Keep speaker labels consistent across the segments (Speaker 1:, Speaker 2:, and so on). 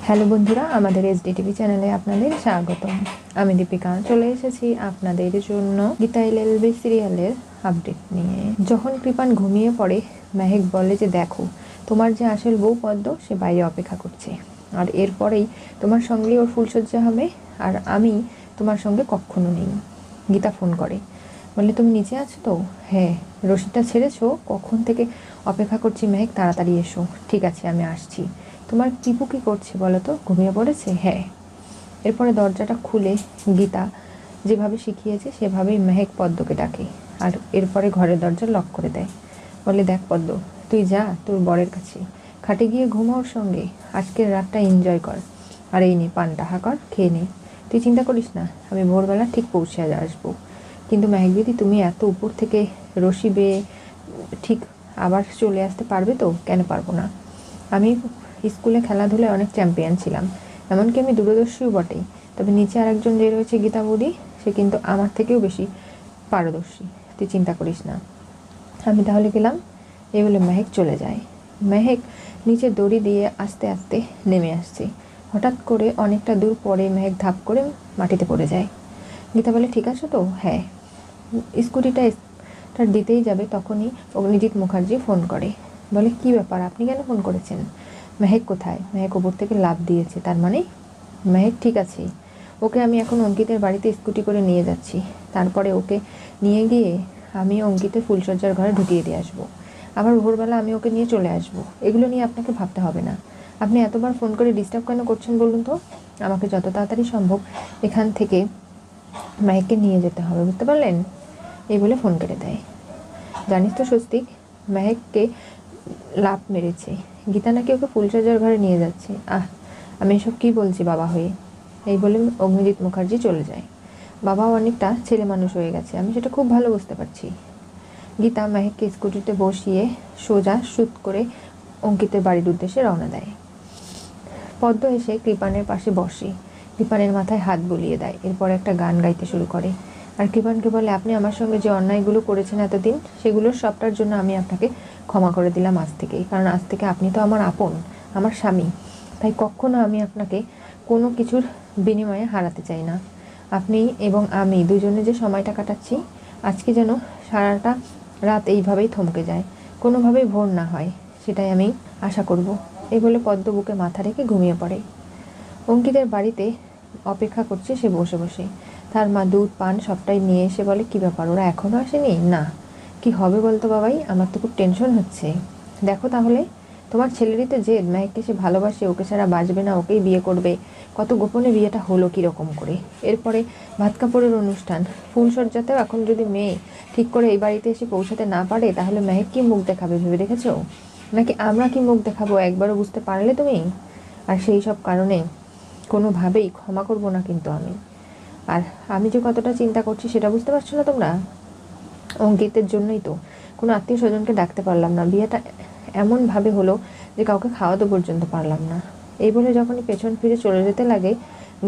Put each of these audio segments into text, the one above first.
Speaker 1: Hello বন্ধুরা, আমাদের SDTV চ্যানেলে আপনাদের স্বাগতম। আমি দীপিকা চলে এসেছি আপনাদের জন্য গীতা এলএলবি সিরিয়ালের আপডেট নিয়ে। যখন কৃপান ঘুমিয়ে পড়ে, মেহেক বলে যে দেখো, তোমার যে আসল বউ পদ্ম সে বাইরে অপেক্ষা করছে, আর এরপরেই তোমার সঙ্গে ওর ফুলসজ্জা হবে, আর আমি তোমার সঙ্গে কখনো নেই। গীতা ফোন করে, বলে তুমি নিচে আছো তো? হ্যাঁ। রশিদটা ছেড়েছো? কখন থেকে অপেক্ষা করছি মেহেক, তাড়াতাড়ি এসো। ঠিক আছে, আমি আসছি। তোমার টিপু কী করছে বলো তো? ঘুমিয়ে পড়েছে? হ্যাঁ। এরপরে দরজাটা খুলে গীতা যেভাবে শিখিয়েছে সেভাবেই মেহেক পদ্মকে ডাকে, আর এরপরে ঘরের দরজা লক করে দেয়। বলে দেখ পদ্ম, তুই যা তোর বরের কাছে, খাটে গিয়ে ঘুমা ওর সঙ্গে, আজকের রাতটা এনজয় কর। আর এই নে পানটা হাঁকর, খেয়ে নে। তুই চিন্তা করিস না, আমি ভোরবেলা ঠিক পৌঁছে আসবো। কিন্তু মেহেক দিদি, তুমি এত উপর থেকে রশি বেয়ে ঠিক আবার চলে আসতে পারবে তো? কেন পারবো না? আমি স্কুলে খেলাধুলায় অনেক চ্যাম্পিয়ন ছিলাম, এমনকি আমি দূরদর্শীও বটে। তবে নিচে আরেকজন যে রয়েছে গীতা বৌদি, সে কিন্তু আমার থেকেও বেশি পারদর্শী। তুই চিন্তা করিস না, আমি তাহলে গেলাম। এই বলে মেহেক চলে যায়। মেহেক নিচে দড়ি দিয়ে আস্তে আস্তে নেমে আসছে। হঠাৎ করে অনেকটা দূর পরে মেহেক ধাপ করে মাটিতে পড়ে যায়। গীতা বলে ঠিক আছে তো? হ্যাঁ। স্কুটিটা স্টার্ট দিতেই যাবে, তখনই অগ্নিজিৎ মুখার্জি ফোন করে। বলে কি ব্যাপার, আপনি কেন ফোন করেছেন? মেহেক কোথায়? মেহেক ওপর থেকে লাফ দিয়েছে। তার মানে মেহেক ঠিক আছে। ওকে আমি এখন অঙ্কিতের বাড়িতে স্কুটি করে নিয়ে যাচ্ছি। তারপরে ওকে নিয়ে গিয়ে আমি অঙ্কিতের ফুলসজ্জার ঘরে ঢুকিয়ে দিয়ে আসবো। আবার ভোরবেলা আমি ওকে নিয়ে চলে আসবো। এগুলো নিয়ে আপনাকে ভাবতে হবে না। আপনি এতবার ফোন করে ডিস্টার্ব কেন করছেন বলুন তো? আমাকে যত তাড়াতাড়ি সম্ভব এখান থেকে মেহেককে নিয়ে যেতে হবে, বুঝতে পারলেন? এই বলে ফোন কেটে দেয়। জানিস তো স্বস্তিক, মেহেককে লাফ মেরেছে, গীতা নাকি ওকে ফুলসজ্জার ঘরে নিয়ে যাচ্ছে। আমি এসব কী বলছি বাবা হয়ে? এই বলে অগ্নিজিৎ মুখার্জি চলে যায়। বাবাও অনেকটা ছেলে মানুষ হয়ে গেছে, আমি সেটা খুব ভালো বুঝতে পারছি। গীতা মেহেককে স্কুটিতে বসিয়ে সোজা শুট করে অঙ্কিতের বাড়ির উদ্দেশ্যে রওনা দেয়। পদ্ম এসে কৃপানের পাশে বসে, কৃপানের মাথায় হাত বুলিয়ে দেয়। এরপর একটা গান গাইতে শুরু করে, আর কৃপানকে বলে আপনি আমার সঙ্গে যে অন্যায়গুলো করেছেন এতদিন, সেগুলোর সবটার জন্য আমি আপনাকে ক্ষমা করে দিলাম আজ থেকেই। কারণ আজ থেকে আপনি তো আমার আপন, আমার স্বামী। তাই কখনো আমি আপনাকে কোনো কিছুর বিনিময়ে হারাতে চাই না। আপনি এবং আমি দুজনে যে সময়টা কাটাচ্ছি, আজকে যেন সারাটা রাত এইভাবেই থমকে যায়, কোনোভাবেই ভোর না হয়, সেটাই আমি আশা করব। এই বলে পদ্ম বুকে মাথা রেখে ঘুমিয়ে পড়ে। অঙ্কিতের বাড়িতে অপেক্ষা করছে সে বসে বসে। তার মা দুধ পান সবটাই নিয়ে এসে বলে কি ব্যাপার, ওরা এখনও আসেনি? না। কি হবে বলতো বাবাই, আমার তো খুব টেনশন হচ্ছে। দেখো তাহলে, তোমার ছেলেরই তো জেদ, মেহেককে সে ভালোবাসে, ওকে ছাড়া বাঁচবে না, ওকেই বিয়ে করবে। কত গোপনে বিয়েটা হলো কীরকম করে। এরপরে ভাত কাপড়ের অনুষ্ঠান, ফুলসজ্জাতেও এখন যদি মেয়ে ঠিক করে এই বাড়িতে এসে পৌঁছাতে না পারে, তাহলে মেহেক কি মুখ দেখাবে ভেবে দেখেছো? নাকি আমরা কি মুখ দেখাবো, একবারও বুঝতে পারলে তুমি? আর সেই সব কারণে কোনোভাবেই ক্ষমা করব না কিন্তু আমি। আর আমি যে কতটা চিন্তা করছি সেটা বুঝতে পারছো না তোমরা? অঙ্কিতের জন্যই তো কোনো আত্মীয় স্বজনকে ডাকতে পারলাম না, বিয়েটা এমনভাবে হলো যে কাউকে খাওয়াতে পর্যন্ত পারলাম না। এই বলে যখনই পেছন ফিরে চলে যেতে লাগে,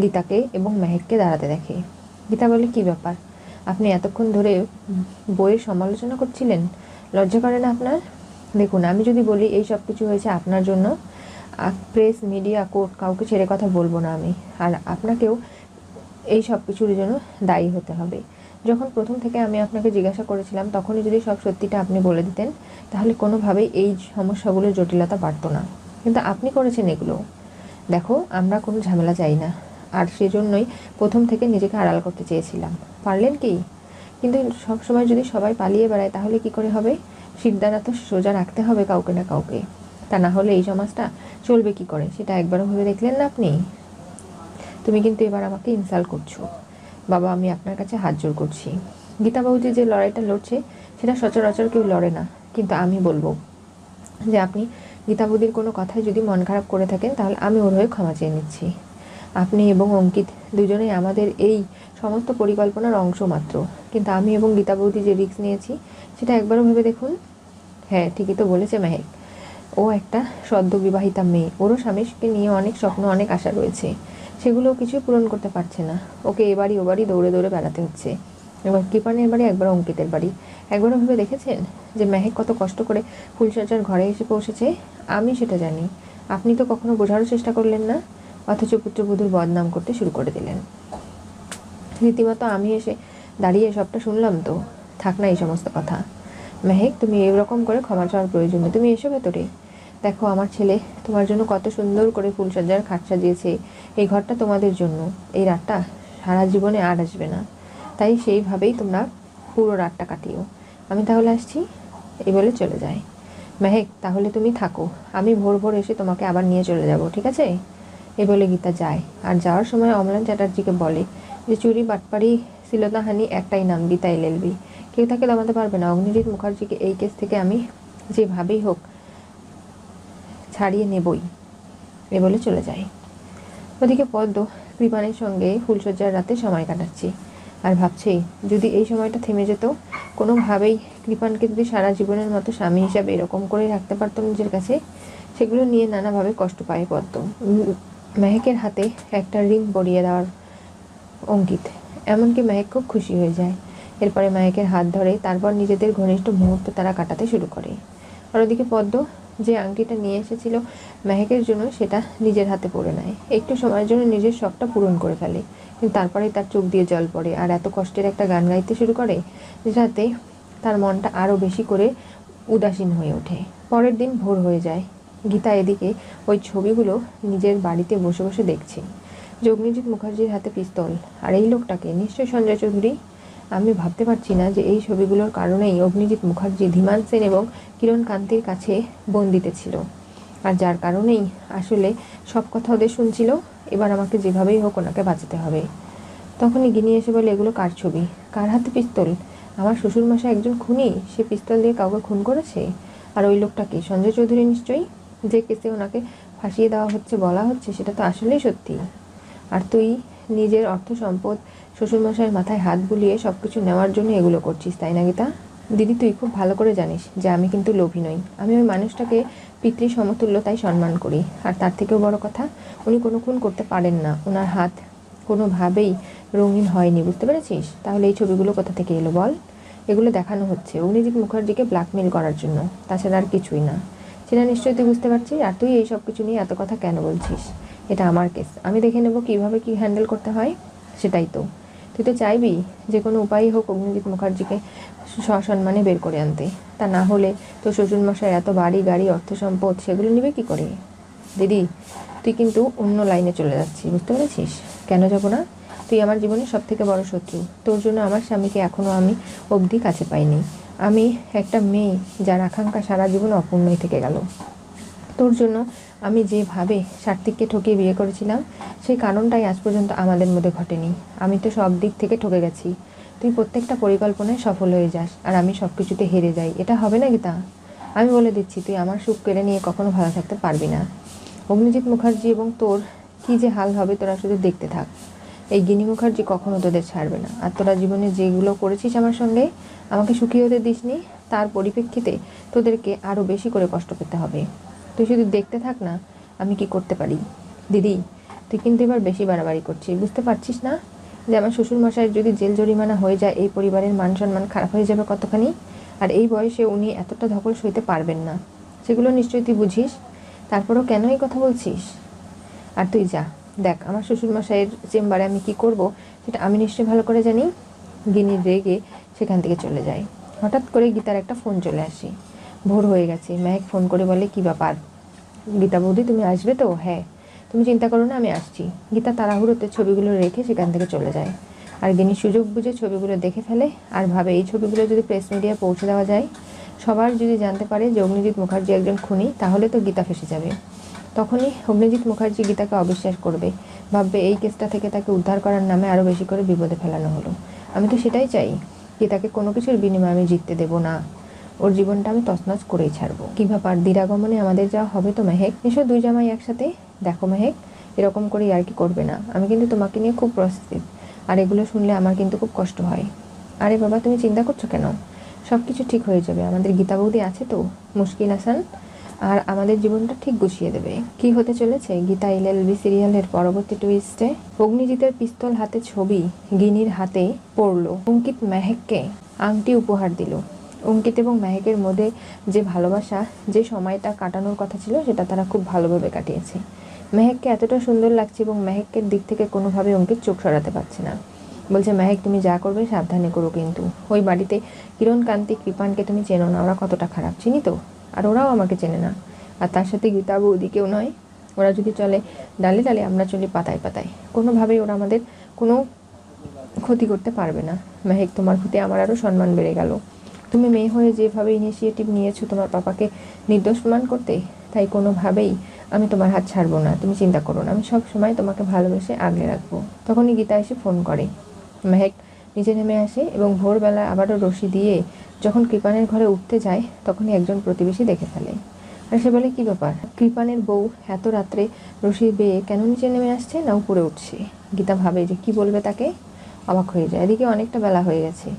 Speaker 1: গীতাকে এবং মেহেককে দাঁড়াতে দেখে। গীতা বলে কি ব্যাপার, আপনি এতক্ষণ ধরে বইয়ের সমালোচনা করছিলেন, লজ্জা করে না আপনার? দেখুন, আমি যদি বলি এই সব কিছু হয়েছে আপনার জন্য, প্রেস, মিডিয়া, কোর্ট, কাউকে ছেড়ে কথা বলবো না আমি। আর আপনাকেও এই সব কিছুর জন্য দায়ী হতে হবে। যখন প্রথম থেকে আমি আপনাকে জিজ্ঞাসা করেছিলাম, তখনই যদি সব সত্যিটা আপনি বলে দিতেন, তাহলে কোনোভাবেই এই সমস্যাগুলোর জটিলতা বাড়তো না। কিন্তু আপনি করেছেন এগুলো। দেখো, আমরা কোনো ঝামেলা চাই না, আর সেজন্যই প্রথম থেকে নিজেকে আড়াল করতে চেয়েছিলাম। পারলেন কি? কিন্তু সব সময় যদি সবাই পালিয়ে বেড়ায় তাহলে কি করে হবে? শিরদাঁড়া তো সোজা রাখতে হবে কাউকে না কাউকে। তা না হলে এই সমাজটা চলবে কি করে, সেটা একবারও ভেবে দেখলেন না আপনি? তুমি কিন্তু এবার আমাকে ইনসাল্ট করছো বাবা, আমি আপনার কাছে হাত জোড় করছি। গীতা বৌদি যে লড়াইটা লড়ছে সেটা সচরাচর কেউ লড়ে না। কিন্তু আমি বলবো যে আপনি গীতা বৌদির কোনো কথায় যদি মন খারাপ করে থাকেন, তাহলে আমি ওর হয়ে ক্ষমা চেয়ে নিচ্ছি। আপনি এবং অঙ্কিত দুজনেই আমাদের এই সমস্ত পরিকল্পনার অংশ মাত্র। কিন্তু আমি এবং গীতা বৌদি যে রিস্ক নিয়েছি, সেটা একবারও ভেবে দেখুন। হ্যাঁ, ঠিকই তো বলেছে মেহেক, ও একটা সদ্য বিবাহিতা মেয়ে, ওরও স্বামীকে নিয়ে অনেক স্বপ্ন, অনেক আশা রয়েছে, সেগুলো কিছুই পূরণ করতে পারছে না। ওকে এবারই ওবারই দৌড়ে দৌড়ে বেড়াতে হচ্ছে। এবার কৃপানের বাড়ি, একবার অঙ্কিতের বাড়ি। একবারও ভেবে দেখেছেন যে মেহেক কত কষ্ট করে ফুলসজ্জার ঘরে এসে পৌঁছেছে? আমি সেটা জানি, আপনি তো কখনো বোঝারও চেষ্টা করলেন না। অথচ পুত্রবধূর বদনাম করতে শুরু করে দিলেন। রীতিমতো আমি এসে দাঁড়িয়ে সবটা শুনলাম তো। থাক না এই সমস্ত কথা। মেহেক, তুমি এরকম করে ক্ষমা চাওয়ার প্রয়োজন নেই। তুমি এসো ভেতরে। দেখো আমার ছেলে তোমার জন্য কত সুন্দর করে ফুলসজ্জার খাট সাজিয়েছে। এই ঘরটা তোমাদের জন্য। এই রাতটা সারা জীবনে আর আসবে না, তাই সেইভাবেই তোমরা পুরো রাতটা কাটিও। আমি তাহলে আসছি। এই বলে চলে যায়। মেহেক, তাহলে তুমি থাকো, আমি ভোর ভোর এসে তোমাকে আবার নিয়ে চলে যাব, ঠিক আছে? এই বলে গীতা যায়। আর যাওয়ার সময় অমলান চ্যাটার্জিকে বলে যে চুরি, বাটপাড়ি, শ্লীলতাহানি একটাই নাম, গীতা এলএলবি। কেউ তাকে দমাতে পারবে না। অগ্নিজিৎ মুখার্জিকে এই কেস থেকে আমি যেভাবেই হোক ছাড়িয়ে নেবই। এ বলে চলে যায়। ওদিকে পদ্ম কৃপানের সঙ্গে ফুলসজ্জার রাতে সময় কাটাচ্ছি আর ভাবছি যদি এই সময়টা থেমে যেত, কোনোভাবেই কৃপানকে যদি সারা জীবনের মতো স্বামী হিসাবে এরকম করে রাখতে পারতাম নিজের কাছে। সেগুলো নিয়ে নানাভাবে কষ্ট পায় পদ্ম। মেহেকের হাতে একটা রিং পরিয়ে দেওয়ার অঙ্কিত। এমনকি মেহেক খুব খুশি হয়ে যায়। এরপরে মেহেকের হাত ধরে তারপর নিজেদের ঘনিষ্ঠ মুহূর্ত তারা কাটাতে শুরু করে। আর ওদিকে পদ্ম যে আংটিটা নিয়ে এসেছিল মেহেকের জন্য, সেটা নিজের হাতে পরে নেয়। একটু সময়ের জন্য নিজের শখটা পূরণ করে ফেলে, কিন্তু তারপরেই তার চোখ দিয়ে জল পড়ে আর এত কষ্টের একটা গান গাইতে শুরু করে, যেটাতে তার মনটা আরও বেশি করে উদাসীন হয়ে ওঠে। পরের দিন ভোর হয়ে যায়। গীতা এদিকে ওই ছবিগুলো নিজের বাড়িতে বসে বসে দেখছে। অগ্নিজিৎ মুখার্জির হাতে পিস্তল, আর এই লোকটাকে নিশ্চয় সঞ্জয় চৌধুরী। আমি ভাবতে পারছি না যে এই ছবিগুলোর কারণেই অগ্নিজিৎ মুখার্জি ধীমান সেন এবং কিরণ কান্তির কাছে বন্দিতে ছিল, আর যার কারণেই আসলে সব কথা ওদের শুনছিল। এবার আমাকে যেভাবেই হোক ওনাকে বাঁচাতে হবে। তখনই গিনি এসে বলে, এগুলো কার ছবি? কার হাতে পিস্তল? আমার শ্বশুরমশাই একজন খুনি, সে পিস্তল দিয়ে কাউকে খুন করেছে। আর ওই লোকটাকে সঞ্জয় চৌধুরী নিশ্চয়ই। যে কেসে ওনাকে ফাঁসিয়ে দেওয়া হচ্ছে বলা হচ্ছে, সেটা তো আসলেই সত্যি। আর তুই নিজের অর্থ সম্পদ শ্বশুরমশাইয়ের মাথায় হাত বুলিয়ে সব কিছু নেওয়ার জন্য এগুলো করছিস, তাই না গীতা? দিদি, তুই খুব ভালো করে জানিস যে আমি কিন্তু লোভী নই। আমি ওই মানুষটাকে পিতৃ সমতুল্য তাই সম্মান করি। আর তার থেকেও বড় কথা, উনি কোনো খুন করতে পারেন না। ওনার হাত কোনোভাবেই রঙিন হয়নি, বুঝতে পেরেছিস? তাহলে এই ছবিগুলো কোথা থেকে এলো বল? এগুলো দেখানো হচ্ছে অগ্নিজিৎ মুখার্জিকে ব্ল্যাকমেল করার জন্য, তাছাড়া আর কিছুই না। সেটা নিশ্চয়ই তুই বুঝতে পারছিস। আর তুই এই সব কিছু নিয়ে এত কথা কেন বলছিস? এটা আমার কেস, আমি দেখে নেব কীভাবে কী হ্যান্ডেল করতে হয়। সেটাই তো তুই তো চাইবি যে কোনো উপায়ই হোক অগ্নিজিৎ মুখার্জিকে সসম্মানে বের করে আনতে। তা না হলে তো শ্বশুরমশাই এত বাড়ি গাড়ি অর্থ সম্পদ সেগুলো নেবে কি করে? দিদি, তুই কিন্তু অন্য লাইনে চলে যাচ্ছিস, বুঝতে পেরেছিস? কেন যাব না? তুই আমার জীবনের সব থেকে বড় শত্রু। তোর জন্য আমার স্বামীকে এখনও আমি অবধি কাছে পাইনি। আমি একটা মেয়ে যার আকাঙ্ক্ষা সারা জীবন অপূর্ণই থেকে গেল। তোর জন্য আমি যেভাবে সার্থিককে ঠকিয়ে বিয়ে করেছিলাম, সেই কারণটাই আজ পর্যন্ত আমাদের মধ্যে ঘটেনি। আমি তো সব দিক থেকে ঠকে গেছি। তুই প্রত্যেকটা পরিকল্পনায় সফল হয়ে যাস আর আমি সব কিছুতে হেরে যাই। এটা হবে না গীতা। আমি বলে দিচ্ছি, তুই আমার সুখ কেড়ে নিয়ে কখনো ভালো থাকতে পারবি না। অগ্নিজিৎ মুখার্জি এবং তোর কী যে হাল হবে তোরা শুধু দেখতে থাক। এই গিনি মুখার্জি কখনো তোদের ছাড়বে না। আর তোরা জীবনে যেগুলো করেছিস আমার সঙ্গে, আমাকে সুখী হতে দিসনি, তার পরিপ্রেক্ষিতে তোদেরকে আরও বেশি করে কষ্ট পেতে হবে। তুই শুধু দেখতে থাক না আমি কি করতে পারি। দিদি, তুই কিন্তু এবার বেশি বাড়াবাড়ি করছিস, বুঝতে পারছিস না যে আমার শ্বশুরমশাইয়ের যদি জেল জরিমানা হয়ে যায়, এই পরিবারের মান সম্মান খারাপ হয়ে যাবে কতখানি। আর এই বয়সে উনি এতটা ধকল সইতে পারবেন না, সেগুলো নিশ্চয়ই তুই বুঝিস। তারপরেও কেন এই কথা বলছিস? আর তুই যা দেখ আমার শ্বশুরমশাইয়ের চেম্বারে আমি কি করব সেটা আমি নিশ্চয়ই ভালো করে জানি। গিনি রেগে সেখান থেকে চলে যায়। হঠাৎ করে গীতার একটা ফোন চলে আসে। ভোর হয়ে গেছে। মেহেক ফোন করে বলে, কী ব্যাপার গীতা বৌদি, তুমি আসবে তো? হ্যাঁ, তুমি চিন্তা করো না, আমি আসছি। গীতা তাড়াহুড়োতে ছবিগুলো রেখে সেখান থেকে চলে যায়। আর গিনি সুযোগ বুঝে ছবিগুলো দেখে ফেলে আর ভাবে এই ছবিগুলো যদি প্রেস মিডিয়ায় পৌঁছে দেওয়া যায়, সবার যদি জানতে পারে যে অগ্নিজিৎ মুখার্জি একজন খুনি, তাহলে তো গীতা ফেসে যাবে। তখনই অগ্নিজিৎ মুখার্জি গীতাকে অবিশ্বাস করবে, ভাববে এই কেসটা থেকে তাকে উদ্ধার করার নামে আরও বেশি করে বিপদে ফেলানো হলো। আমি তো সেটাই চাই, গীতাকে কোনো কিছুর বিনিময়ে আমি জিততে দেবো না। ওর জীবনটা আমি তছনছ করেই ছাড়বো। কী ব্যাপার, দিরাগমনে আমাদের যাওয়া হবে তো মেহেক? এসো দুই জামাই একসাথে। দেখো মেহেক, এরকম করে আর কি করবে না। আমি কিন্তু তোমাকে নিয়ে খুব পজিটিভ, আর এগুলো শুনলে আমার কিন্তু খুব কষ্ট হয়। আরে বাবা, তুমি চিন্তা করছো কেন? সব কিছু ঠিক হয়ে যাবে। আমাদের গীতা বৌদি আছে তো, মুশকিল আসান, আর আমাদের জীবনটা ঠিক গুছিয়ে দেবে। কি হতে চলেছে গীতা এলএলবি সিরিয়ালের পরবর্তী টুইস্টে? অগ্নিজিতের পিস্তল হাতে ছবি গিনির হাতে পড়লো। অঙ্কিত মেহেককে আংটি উপহার দিল। অঙ্কিত এবং মেহেকের মধ্যে যে ভালোবাসা, যে সময়টা কাটানোর কথা ছিল, সেটা তারা খুব ভালোভাবে কাটিয়েছে। মেহেককে এতটা সুন্দর লাগছে এবং মেহেকের দিক থেকে কোনোভাবে অঙ্কিত চোখ সরাতে পারছে না। বলছে, মেহেক তুমি যা করবে সাবধানে করো, কিন্তু ওই বাড়িতে কিরণ, কান্তি, কৃপানকে তুমি চেনো না, ওরা কতটা খারাপ, চিনি তো। আর ওরাও আমাকে চেনে না। আর তার সাথে গীতা বৌদিকেও নয়। ওরা যদি চলে ডালে ডালে, আমরা চলি পাতায় পাতায়। কোনোভাবেই ওরা আমাদের কোনো ক্ষতি করতে পারবে না। মেহেক, তোমার প্রতি আমার আরও সম্মান বেড়ে গেল। তুমি মেয়ে হয়ে যেভাবে ইনিশিয়েটিভ নিয়েছো তোমার পাপাকে নির্দোষ প্রমাণ করতে, তাই কোনোভাবেই আমি তোমার হাত ছাড়বো না। তুমি চিন্তা করো না, আমি সব সময় তোমাকে ভালোবেসে আগলে রাখবো। তখনই গীতা এসে ফোন করে। মেহেক নিচে নেমে আসে এবং ভোরবেলা আবারও রশি দিয়ে যখন কৃপানের ঘরে উঠতে যায়, তখনই একজন প্রতিবেশী দেখে ফেলে। আর সে বলে, কী ব্যাপার, কৃপানের বউ এত রাত্রে রশি বেয়ে কেন নিচে নেমে আসছে, না উপরে উঠছে? গীতা ভাবে যে কি বলবে তাকে, অবাক হয়ে যায়। এদিকে অনেকটা বেলা হয়ে গেছে,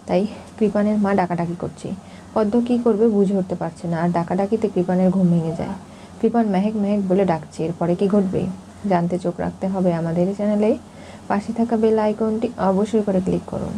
Speaker 1: তাই কৃপানের মা ডাকাডাকি করছে। পদ্ম কী করবে বুঝে উঠতে পারছে না, আর ডাকাডাকিতে কৃপানের ঘুম ভেঙে যায়। কৃপান মেহেক মেহেক বলে ডাকছে। এরপরে কি ঘটবে জানতে চোখ রাখতে হবে আমাদের চ্যানেলে। পাশে থাকা বেল আইকনটি অবশ্যই করে ক্লিক করুন।